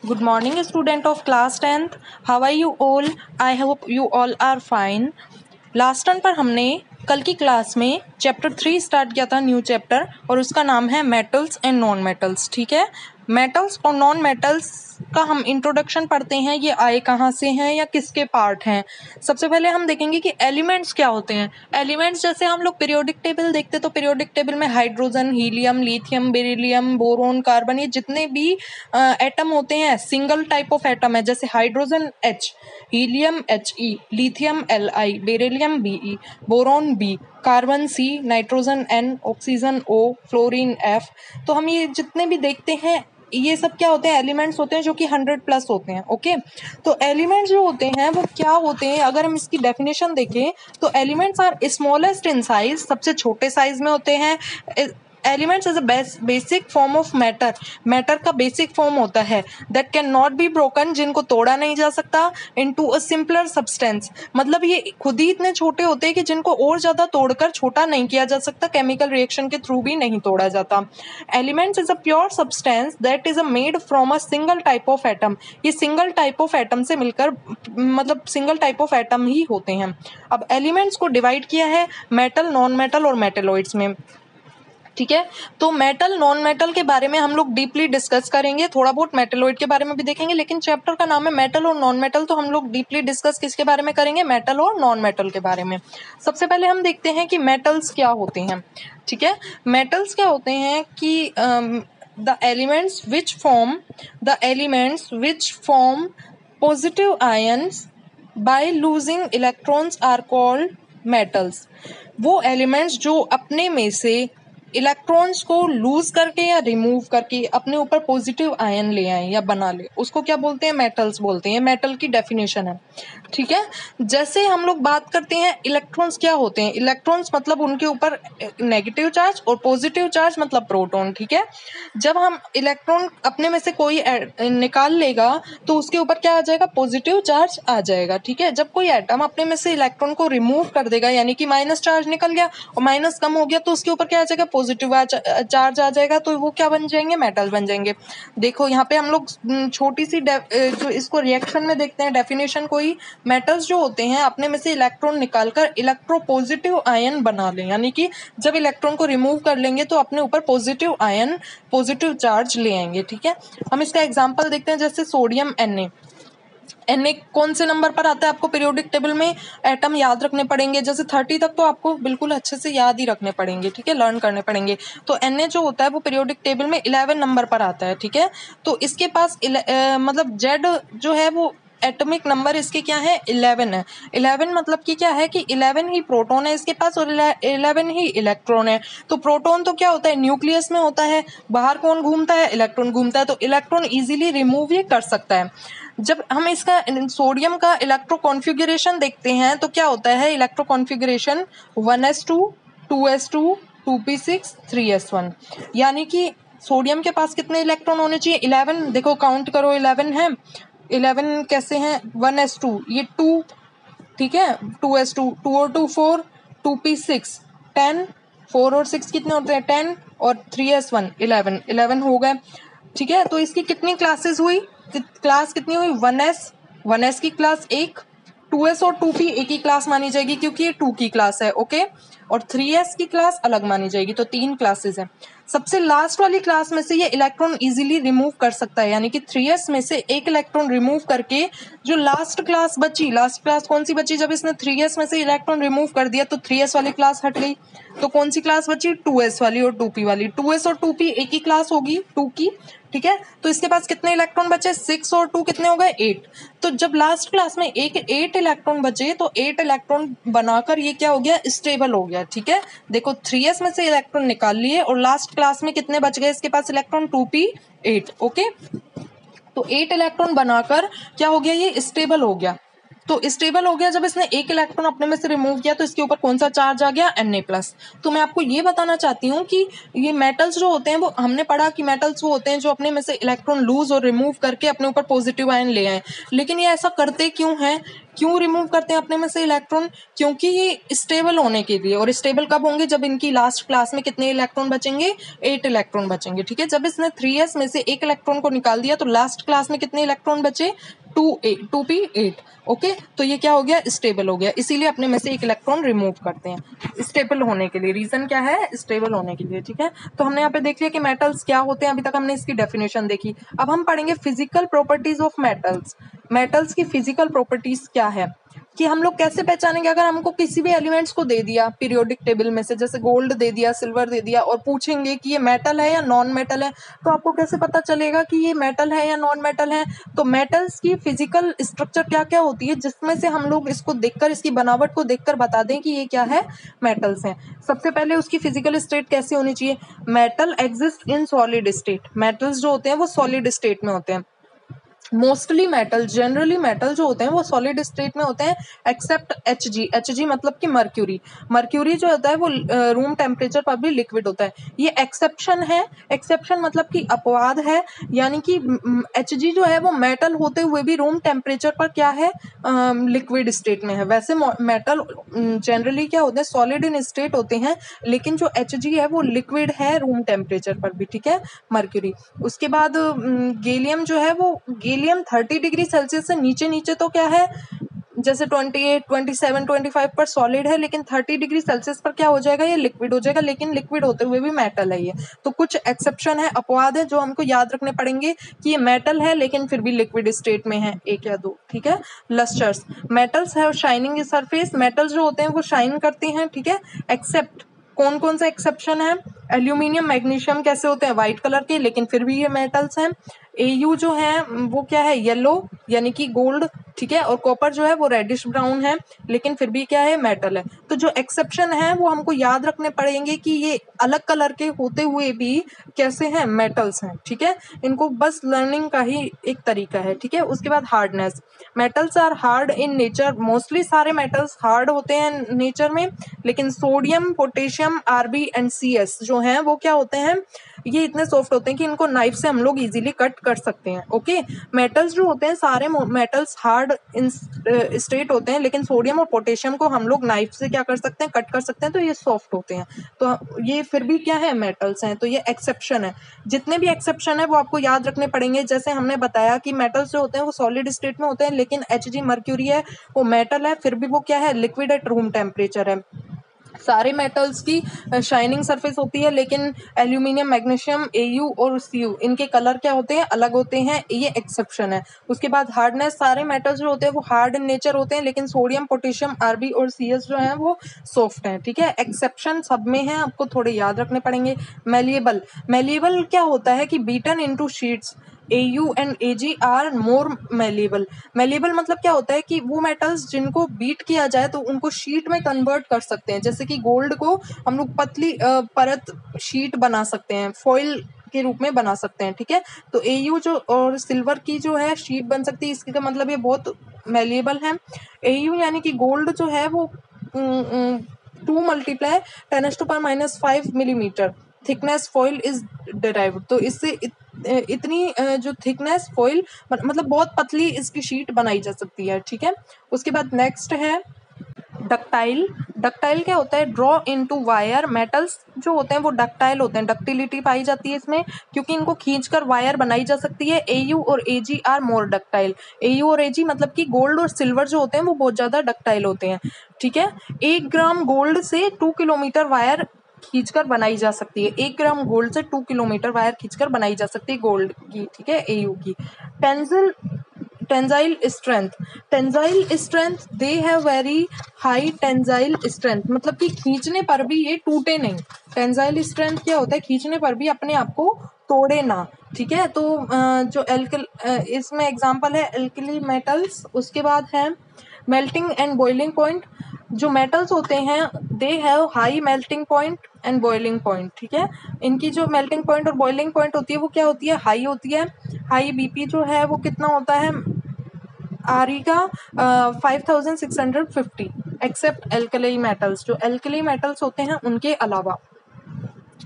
Good morning, student of class 10th. How are you all? I hope you all are fine. Last turn पर हमने कल की class में chapter 3 start किया था, न्यू चैप्टर, और उसका नाम है मेटल्स एंड नॉन मेटल्स. ठीक है, मेटल्स और नॉन मेटल्स का हम इंट्रोडक्शन पढ़ते हैं. ये आए कहाँ से हैं या किसके पार्ट हैं. सबसे पहले हम देखेंगे कि एलिमेंट्स क्या होते हैं. एलिमेंट्स जैसे हम लोग पीरियोडिक टेबल देखते तो पीरियोडिक टेबल में hydrogen, helium, lithium, beryllium, boron, carbon, ये जितने भी एटम होते हैं सिंगल टाइप ऑफ एटम है. जैसे hydrogen H, helium He, lithium Li, beryllium Be, boron B, carbon C, nitrogen N, oxygen O, fluorine F. तो हम ये जितने भी देखते हैं ये सब क्या होते हैं, एलिमेंट्स होते हैं जो कि 100+ होते हैं. ओके, तो एलिमेंट्स जो होते हैं वो क्या होते हैं, अगर हम इसकी डेफिनेशन देखें तो elements are smallest in size, सबसे छोटे साइज में होते हैं. Elements is a basic form of matter, matter का बेसिक फॉर्म होता है. That can not be broken, जिनको तोड़ा नहीं जा सकता. इनटू अ सिंपलर सब्सटेंस, मतलब ये खुद ही इतने छोटे होते हैं कि जिनको और ज़्यादा तोड़कर छोटा नहीं किया जा सकता, केमिकल रिएक्शन के थ्रू भी नहीं तोड़ा जाता. Elements is a pure substance that is a made from a single type of atom. ये सिंगल टाइप ऑफ एटम से मिलकर, मतलब सिंगल टाइप ऑफ एटम ही होते हैं. अब एलिमेंट्स को डिवाइड किया है मेटल, नॉन मेटल और मेटेलॉइड्स में. ठीक है, तो मेटल नॉन मेटल के बारे में हम लोग डीपली डिस्कस करेंगे, थोड़ा बहुत मेटेलॉइड के बारे में भी देखेंगे, लेकिन चैप्टर का नाम है मेटल और नॉन मेटल, तो हम लोग डीपली डिस्कस किसके बारे में करेंगे, मेटल और नॉन मेटल के बारे में. सबसे पहले हम देखते हैं कि मेटल्स क्या होते हैं. ठीक है, मेटल्स क्या होते हैं कि the elements which form positive ions by losing electrons are called metals. वो एलिमेंट्स जो अपने में से इलेक्ट्रॉन्स को लूज करके या रिमूव करके अपने ऊपर पॉजिटिव आयन ले आए या बना ले, उसको क्या बोलते हैं, मेटल्स बोलते हैं. मेटल की डेफिनेशन है. ठीक है, जैसे हम लोग बात करते हैं इलेक्ट्रॉन्स क्या होते हैं. इलेक्ट्रॉन्स मतलब उनके ऊपर नेगेटिव चार्ज और पॉजिटिव चार्ज मतलब प्रोटॉन. ठीक है, जब हम इलेक्ट्रॉन अपने में से कोई निकाल लेगा तो उसके ऊपर क्या आ जाएगा, पॉजिटिव चार्ज आ जाएगा. ठीक है, जब कोई एटम अपने में से इलेक्ट्रॉन को रिमूव कर देगा, यानी कि माइनस चार्ज निकल गया और माइनस कम हो गया, तो उसके ऊपर क्या आ जाएगा, पॉजिटिव चार्ज आ जाएगा. तो वो क्या बन जाएंगे, मेटल बन जाएंगे. देखो यहाँ पे हम लोग छोटी सी जो इसको रिएक्शन में देखते हैं डेफिनेशन को ही. मेटल्स जो होते हैं अपने में से इलेक्ट्रॉन निकालकर इलेक्ट्रोपॉजिटिव आयन बना लें, यानी कि जब इलेक्ट्रॉन को रिमूव कर लेंगे तो अपने ऊपर पॉजिटिव आयन, पॉजिटिव चार्ज ले आएंगे. ठीक है, हम इसका एग्जांपल देखते हैं. जैसे सोडियम Na कौन से नंबर पर आता है, आपको पीरियोडिक टेबल में एटम याद रखने पड़ेंगे. जैसे 30 तक तो आपको बिल्कुल अच्छे से याद ही रखने पड़ेंगे. ठीक है, लर्न करने पड़ेंगे. तो Na जो होता है वो पीरियोडिक टेबल में 11 नंबर पर आता है. ठीक है, तो इसके पास मतलब Z जो है वो एटॉमिक नंबर इसके क्या है, 11 है. 11 मतलब कि क्या है कि 11 ही प्रोटॉन है इसके पास और 11 ही इलेक्ट्रॉन है. तो प्रोटॉन तो क्या होता है, न्यूक्लियस में होता है. बाहर कौन घूमता है, इलेक्ट्रॉन घूमता है. तो इलेक्ट्रॉन इजीली रिमूव ये कर सकता है. जब हम इसका सोडियम का इलेक्ट्रो कॉन्फ़िगरेशन देखते हैं तो क्या होता है, electro configuration 1s2 2s2 2p6 3s1, यानी कि सोडियम के पास कितने इलेक्ट्रॉन होने चाहिए, 11. देखो काउंट करो, 11 है. 11 कैसे हैं, 1s2 ये 2, ठीक है, 2s2 2 और 2 4, 2p6 10, 4 और 6 कितने होते हैं, 10, और 3s1 11 हो गए. ठीक है, तो इसकी कितनी क्लासेस हुई, क्लास कितनी हुई, 1s की क्लास एक, 2s और 2p एक ही क्लास मानी जाएगी क्योंकि ये 2 की क्लास है. ओके, और 3s की क्लास अलग मानी जाएगी. तो 3 क्लासेस हैं. सबसे लास्ट वाली क्लास में से ये इलेक्ट्रॉन इजीली रिमूव कर सकता है, यानी कि 3s में से एक इलेक्ट्रॉन रिमूव करके जो लास्ट क्लास बची, लास्ट क्लास कौन सी बची, जब इसने 3s में से इलेक्ट्रॉन रिमूव कर दिया तो 3s वाली क्लास हट गई. तो कौन सी क्लास बची, 2s वाली और 2p वाली. 2s और 2p एक ही क्लास होगी 2 की. ठीक है, तो इसके पास कितने इलेक्ट्रॉन बचे, 6 और 2 कितने हो गए, 8. तो जब लास्ट क्लास में 8 इलेक्ट्रॉन बचे तो 8 इलेक्ट्रॉन बनाकर ये क्या हो गया, स्टेबल हो गया. ठीक है, देखो 3s में से इलेक्ट्रॉन निकाल लिए और लास्ट क्लास में कितने बच गए इसके पास इलेक्ट्रॉन, 2p 8. ओके, तो 8 इलेक्ट्रॉन बनाकर क्या हो गया, ये स्टेबल हो गया. तो स्टेबल हो गया जब इसने एक इलेक्ट्रॉन अपने में से रिमूव किया, तो इसके ऊपर कौन सा चार्ज आ गया, Na+। तो मैं आपको ये बताना चाहती हूँ कि ये मेटल्स जो होते हैं वो हमने पढ़ा कि मेटल्स वो होते हैं जो अपने में से इलेक्ट्रॉन लूज और रिमूव करके अपने ऊपर पॉजिटिव आयन ले आए। लेकिन ये ऐसा करते क्यों हैं, क्यों रिमूव करते हैं अपने में से इलेक्ट्रॉन, क्योंकि ये स्टेबल होने के लिए। और स्टेबल कब होंगे, जब इनकी लास्ट क्लास में कितने इलेक्ट्रॉन बचेंगे, 8 इलेक्ट्रॉन बचेंगे। ठीक है, जब इसने 3s में से एक इलेक्ट्रॉन को निकाल दिया तो लास्ट क्लास में कितने इलेक्ट्रॉन बचे, 2p8। ओके, तो ये क्या हो गया, स्टेबल हो गया। इसीलिए अपने में से एक इलेक्ट्रॉन रिमूव करते हैं स्टेबल होने के लिए। रीजन क्या है, स्टेबल होने के लिए। ठीक है, तो हमने यहाँ पे देख लिया कि मेटल्स क्या होते हैं, अभी तक हमने इसकी डेफिनेशन देखी। अब हम पढ़ेंगे physical properties of metals. Metals की फिजिकल प्रॉपर्टीज क्या है, कि हम लोग कैसे पहचानेंगे। अगर हमको किसी भी एलिमेंट्स को दे दिया पीरियोडिक टेबल में से, जैसे गोल्ड दे दिया, सिल्वर दे दिया, और पूछेंगे कि ये मेटल है या नॉन मेटल है, तो आपको कैसे पता चलेगा कि ये मेटल है या नॉन मेटल है। तो मेटल्स की फिजिकल स्ट्रक्चर क्या क्या होती है, जिसमें से हम लोग इसको देखकर, इसकी बनावट को देखकर बता दें कि ये क्या है, मेटल्स हैं। सबसे पहले उसकी फिजिकल स्टेट कैसी होनी चाहिए, metal exist in solid state. Metals जो होते हैं वो सॉलिड स्टेट में होते हैं। मोस्टली मेटल, जनरली मेटल जो होते हैं वो सॉलिड स्टेट में होते हैं, एक्सेप्ट Hg मतलब कि मर्क्यूरी जो होता है वो रूम टेम्परेचर पर भी लिक्विड होता है। ये एक्सेप्शन है, एक्सेप्शन मतलब कि अपवाद है, यानी कि Hg जो है वो मेटल होते हुए भी रूम टेम्परेचर पर क्या है, लिक्विड स्टेट में है। वैसे मेटल जनरली क्या होते हैं, सॉलिड इन स्टेट होते हैं, लेकिन जो Hg है वो लिक्विड है रूम टेम्परेचर पर भी। ठीक है, मर्क्यूरी। उसके बाद गैलियम जो है वो, गैलियम 30 डिग्री सेल्सियस से नीचे तो क्या है, जैसे 28, 27, 25 पर सॉलिड है, लेकिन 30 डिग्री सेल्सियस पर क्या हो जाएगा, ये लिक्विड हो जाएगा, लेकिन लिक्विड होते हुए भी मेटल है ये। तो कुछ एक्सेप्शन है, अपवाद है, जो हमको याद रखने पड़ेंगे कि ये मेटल है लेकिन फिर भी लिक्विड स्टेट में है, एक या दो। ठीक है, lustres, metals have shining surface. Metals जो होते हैं वो शाइन करते हैं। ठीक है, एक्सेप्ट, कौन कौन सा एक्सेप्शन है, एल्यूमिनियम, मैग्नीशियम कैसे होते हैं, व्हाइट कलर के, लेकिन फिर भी ये मेटल्स हैं। Au जो है वो क्या है, येलो यानी कि गोल्ड। ठीक है, और कॉपर जो है वो रेडिश ब्राउन है, लेकिन फिर भी क्या है, मेटल है। तो जो एक्सेप्शन है वो हमको याद रखने पड़ेंगे कि ये अलग कलर के होते हुए भी कैसे हैं, मेटल्स हैं। ठीक है, इनको बस लर्निंग का ही एक तरीका है। ठीक है, उसके बाद hardness, metals are hard in nature. Mostly सारे मेटल्स हार्ड होते हैं नेचर में, लेकिन sodium, potassium, Rb and Cs जो हैं वो क्या होते हैं, ये इतने सॉफ्ट होते हैं कि इनको नाइफ से हम लोग इजीली कट कर सकते हैं। ओके, मेटल्स जो होते हैं, सारे मेटल्स हार्ड इन स्टेट होते हैं, लेकिन सोडियम और पोटेशियम को हम लोग नाइफ से क्या कर सकते हैं, कट कर सकते हैं, तो ये सॉफ्ट होते हैं। तो ये फिर भी क्या है, मेटल्स हैं। तो ये एक्सेप्शन है। जितने भी एक्सेप्शन है वो आपको याद रखने पड़ेंगे। जैसे हमने बताया कि मेटल्स जो होते हैं वो सॉलिड स्टेट में होते हैं, लेकिन Hg, मर्क्यूरी है वो मेटल है, फिर भी वो क्या है, लिक्विड एट रूम टेम्परेचर है। सारे मेटल्स की शाइनिंग सरफेस होती है, लेकिन एल्यूमिनियम, मैग्नीशियम, Au और Cu इनके कलर क्या होते हैं, अलग होते हैं, ये एक्सेप्शन है। उसके बाद हार्डनेस, सारे मेटल्स जो होते हैं वो हार्ड इन नेचर होते हैं, लेकिन सोडियम, पोटेशियम, Rb और Cs जो है वो सॉफ्ट हैं। ठीक है, एक्सेप्शन सब में है, आपको थोड़े याद रखने पड़ेंगे। मेलिएबल, मेलिएबल क्या होता है कि beaten into sheets. Au and Ag are more malleable. Malleable मतलब क्या होता है कि वो मेटल्स जिनको बीट किया जाए तो उनको शीट में कन्वर्ट कर सकते हैं। जैसे कि गोल्ड को हम लोग पतली परत शीट बना सकते हैं, फॉइल के रूप में बना सकते हैं। ठीक है, तो Au जो और सिल्वर की जो है शीट बन सकती है, इसका मतलब ये बहुत मेलिएबल है। Au यानी कि गोल्ड जो है वो 2 × 10⁻⁵ millimetre thickness foil is derived. तो इससे इतनी जो थिकनेस फॉइल मतलब बहुत पतली इसकी शीट बनाई जा सकती है। ठीक है, उसके बाद नेक्स्ट है डक्टाइल। डक्टाइल क्या होता है, ड्रॉ इनटू वायर। मेटल्स जो होते हैं वो डक्टाइल होते हैं, डक्टिलिटी पाई जाती है इसमें, क्योंकि इनको खींचकर वायर बनाई जा सकती है। Au और Ag are more ductile. Au और Ag मतलब कि गोल्ड और सिल्वर जो होते हैं वो बहुत ज्यादा डक्टाइल होते हैं। ठीक है, 1 ग्राम गोल्ड से 2 किलोमीटर वायर खींचकर बनाई जा सकती है। 1 ग्राम गोल्ड से 2 किलोमीटर वायर खींचकर बनाई जा सकती है गोल्ड की। ठीक है, Au की। Tensile strength, tensile strength, they have very high tensile strength, मतलब कि खींचने पर भी ये टूटे नहीं। टेंजाइल स्ट्रेंथ क्या होता है, खींचने पर भी अपने आप को तोड़े ना। ठीक है, तो जो इसमें एग्जांपल है एल्कली मेटल्स। उसके बाद है मेल्टिंग एंड बॉइलिंग पॉइंट। जो मेटल्स होते हैं they have high melting point and boiling point. ठीक है, इनकी जो मेल्टिंग पॉइंट और बॉइलिंग पॉइंट होती है वो क्या होती है, हाई होती है। हाई Bp जो है वो कितना होता है, Re का 5650 एक्सेप्ट एल्कली मेटल्स, जो एल्कली मेटल्स होते हैं उनके अलावा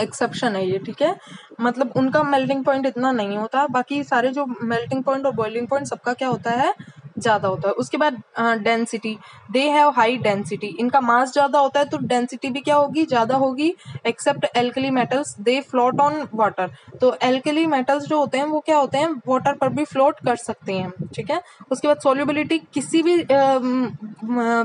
एक्सेप्शन है ये, ठीक है। मतलब उनका मेल्टिंग पॉइंट इतना नहीं होता, बाकी सारे जो मेल्टिंग पॉइंट और बॉइलिंग पॉइंट सबका क्या होता है, ज़्यादा होता है। उसके बाद density, they have high density, इनका मास ज़्यादा होता है तो डेंसिटी भी क्या होगी, ज़्यादा होगी। Except alkali metals they float on water, तो एल्कली मेटल्स जो होते हैं वो क्या होते हैं, वाटर पर भी फ्लोट कर सकते हैं, ठीक है। उसके बाद सोल्यूबिलिटी, किसी भी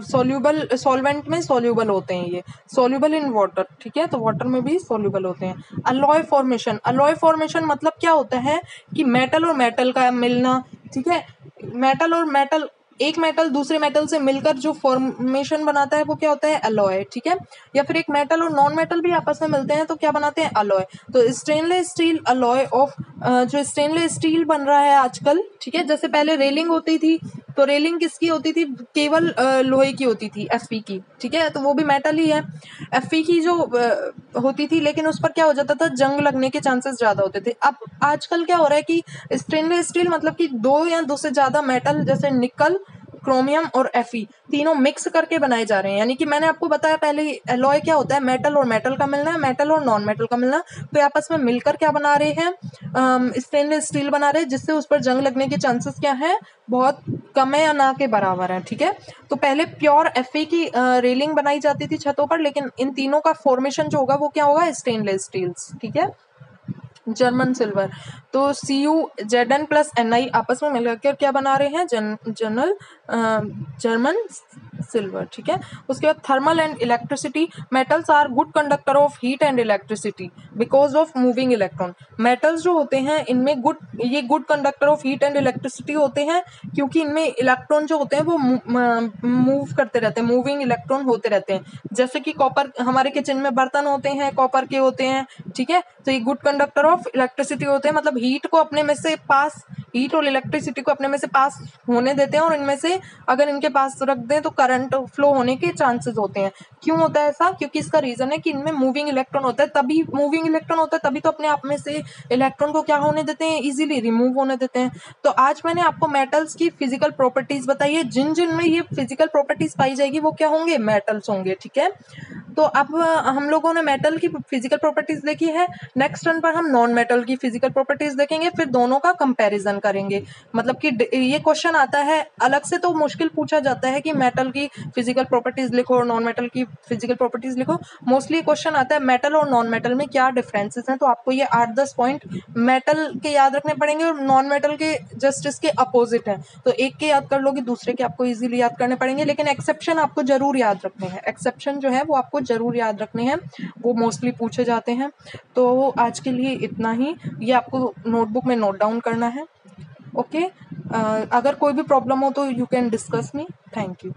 सोल्यूबल सॉल्वेंट में सोल्यूबल होते हैं ये, सोल्यूबल इन वाटर, ठीक है, तो वाटर में भी सोल्यूबल होते हैं। अलॉय फॉर्मेशन, अलॉय फॉर्मेशन मतलब क्या होता है कि मेटल और मेटल का मिलना, ठीक है। मेटल और मेटल, एक मेटल दूसरे मेटल से मिलकर जो फॉर्मेशन बनाता है वो क्या होता है, अलॉय, ठीक है। या फिर एक मेटल और नॉन मेटल भी आपस में मिलते हैं तो क्या बनाते हैं, अलॉय। तो स्टेनलेस स्टील अलॉय ऑफ, जो स्टेनलेस स्टील बन रहा है आजकल, ठीक है, जैसे पहले रेलिंग होती थी तो रेलिंग किसकी होती थी, केवल लोहे की होती थी, एफई की, ठीक है, तो वो भी मेटल ही है। एफई की जो होती थी, लेकिन उस पर क्या हो जाता था, जंग लगने के चांसेस ज्यादा होते थे। अब आजकल क्या हो रहा है कि स्टेनलेस स्टील मतलब कि दो या दो से ज्यादा मेटल, जैसे निकल, क्रोमियम और एफई, तीनों मिक्स करके बनाए जा रहे हैं। यानी कि मैंने आपको बताया पहले ही, एलॉय क्या होता है, मेटल और मेटल का मिलना है, मेटल और नॉन मेटल का मिलना, तो आपस में मिलकर क्या बना रहे हैं, स्टेनलेस स्टील बना रहे हैं, जिससे उस पर जंग लगने के चांसेस क्या है, बहुत कम है या ना के बराबर है, ठीक है। तो पहले प्योर एफई की रेलिंग बनाई जाती थी छतों पर, लेकिन इन तीनों का फॉर्मेशन जो होगा वो क्या होगा, स्टेनलेस स्टील्स, ठीक है। जर्मन सिल्वर, तो CuZn+Ni आपस में मिलकर क्या बना रहे हैं, जनरल जर्मन सिल्वर, ठीक है। उसके बाद thermal and electricity, metals are good conductor of heat and electricity because of moving electron. Metals जो होते हैं इनमें ये good conductor of heat and electricity होते हैं, क्योंकि इनमें इलेक्ट्रॉन जो होते हैं वो मूव करते रहते हैं, मूविंग इलेक्ट्रॉन होते रहते हैं। जैसे कि कॉपर, हमारे किचन में बर्तन होते हैं कॉपर के होते हैं, ठीक है, तो ये गुड कंडक्टर ऑफ इलेक्ट्रिसिटी होते हैं, मतलब हीट को अपने में से पास, हीट और इलेक्ट्रिसिटी को अपने में से पास होने देते हैं, और इनमें से अगर इनके पास रख दें तो करंट फ्लो होने के चांसेस होते हैं। क्यों होता है ऐसा, क्योंकि इसका रीजन है कि इनमें मूविंग इलेक्ट्रॉन होता है, तभी मूविंग इलेक्ट्रॉन होता है, तभी तो अपने आप में से इलेक्ट्रॉन को क्या होने देते हैं, इजीली रिमूव होने देते हैं। तो आज मैंने आपको मेटल्स की फिजिकल प्रॉपर्टीज बताई है, जिन जिन में ये फिजिकल प्रॉपर्टीज पाई जाएगी वो क्या होंगे, मेटल्स होंगे, ठीक है। तो अब हम लोगों ने मेटल की फिजिकल प्रॉपर्टीज देखी है, नेक्स्ट टर्न पर हम नॉन मेटल की फिजिकल प्रॉपर्टीज देखेंगे, फिर दोनों का कंपैरिजन करेंगे। मतलब कि ये क्वेश्चन आता है अलग से, तो मुश्किल पूछा जाता है कि मेटल की फिजिकल प्रॉपर्टीज लिखो और नॉन मेटल की फिजिकल प्रॉपर्टीज लिखो। मोस्टली क्वेश्चन आता है मेटल और नॉन मेटल में क्या डिफरेंसेस हैं, तो आपको ये 8-10 पॉइंट मेटल के याद रखने पड़ेंगे और नॉन मेटल के जस्ट इसके अपोजिट है, तो एक के याद कर लोगे, दूसरे के आपको इजीली याद करने पड़ेंगे, लेकिन एक्सेप्शन आपको जरूर याद रखने हैं, एक्सेप्शन जो है वो आपको जरूर याद रखने हैं, वो मोस्टली पूछे जाते हैं। तो आज के लिए इतना ही, ये आपको नोटबुक में नोट डाउन करना है, ओके। अगर कोई भी प्रॉब्लम हो तो you can discuss me, thank you.